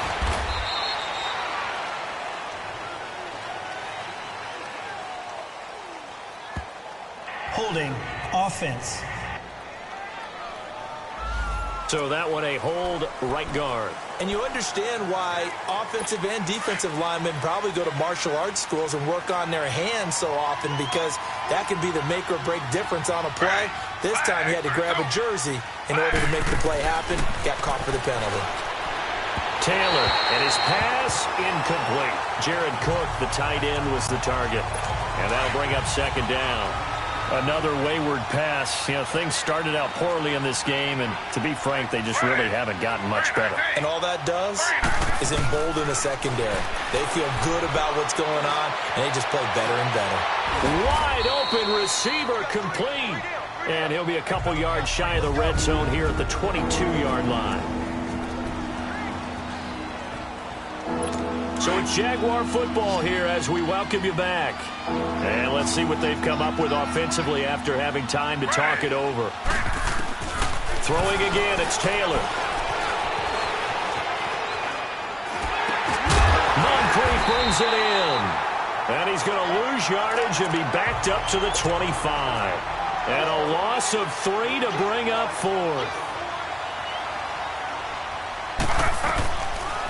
Holding. Offense. So that one a hold right guard. And you understand why offensive and defensive linemen probably go to martial arts schools and work on their hands so often because that can be the make or break difference on a play. This time he had to grab a jersey in order to make the play happen. Got caught for the penalty. Taylor, and his pass incomplete. Jared Cook, the tight end, was the target. And that'll bring up 2nd down. Another wayward pass. You know, things started out poorly in this game, and to be frank, they just really haven't gotten much better. And all that does is embolden the secondary. They feel good about what's going on, and they just play better and better. Wide open receiver complete. And he'll be a couple yards shy of the red zone here at the 22-yard line. So it's Jaguar football here as we welcome you back. And let's see what they've come up with offensively after having time to talk it over. Throwing again, it's Taylor. Moncrief brings it in. And he's going to lose yardage and be backed up to the 25. And a loss of 3 to bring up 4th.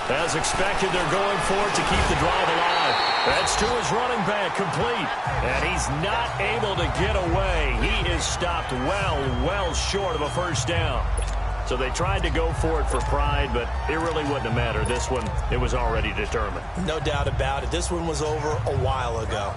As expected, they're going for it to keep the drive alive. That's to his running back, complete. And he's not able to get away. He is stopped well short of a first down. So they tried to go for it for pride, but it really wouldn't have mattered. This one, it was already determined. No doubt about it. This one was over a while ago.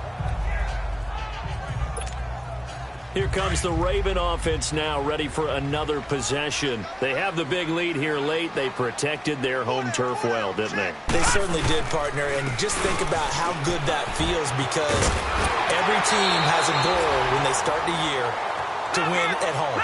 Here comes the Raven offense now, ready for another possession. They have the big lead here late. They protected their home turf well, didn't they? They certainly did, partner. And just think about how good that feels, because every team has a goal when they start the year to win at home.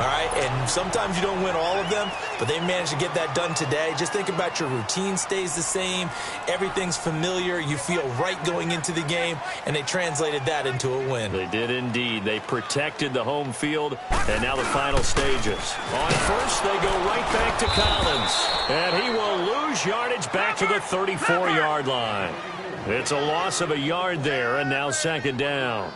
All right, and sometimes you don't win all of them, but they managed to get that done today. Just think about your routine stays the same. Everything's familiar. You feel right going into the game, and they translated that into a win. They did indeed. They protected the home field, and now the final stages. On first, they go right back to Collins, and he will lose yardage back to the 34-yard line. It's a loss of a yard there, and now second down.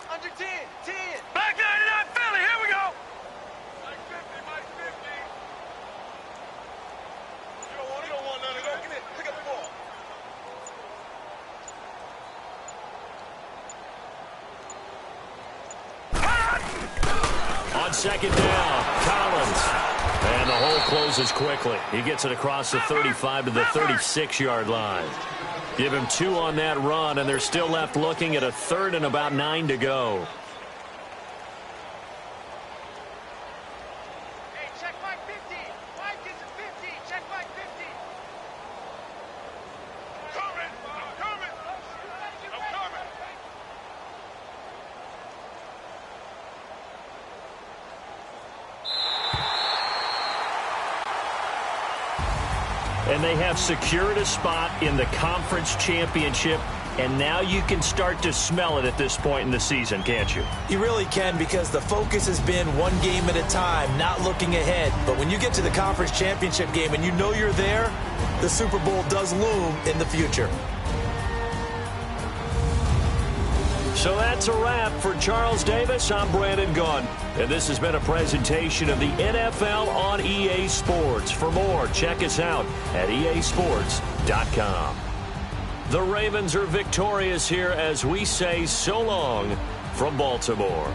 Under 10. Back 99, Philly, here we go. Mike 50. You don't want none of that. Give me, pick up the ball. On second down, Collins. And the hole closes quickly. He gets it across the 35 to the 36-yard line. Give him 2 on that run, and they're still left looking at a 3rd and about 9 to go. Hey, check Mike 50. Mike gets a 50. Check Mike 50. I'm coming. And they have secured a spot in the conference championship, and now you can start to smell it at this point in the season, can't you? You really can, because the focus has been one game at a time, not looking ahead. But when you get to the conference championship game and you know you're there, the Super Bowl does loom in the future. So that's a wrap for Charles Davis. I'm Brandon Gunn, and this has been a presentation of the NFL on EA Sports. For more, check us out at easports.com. The Ravens are victorious here as we say so long from Baltimore.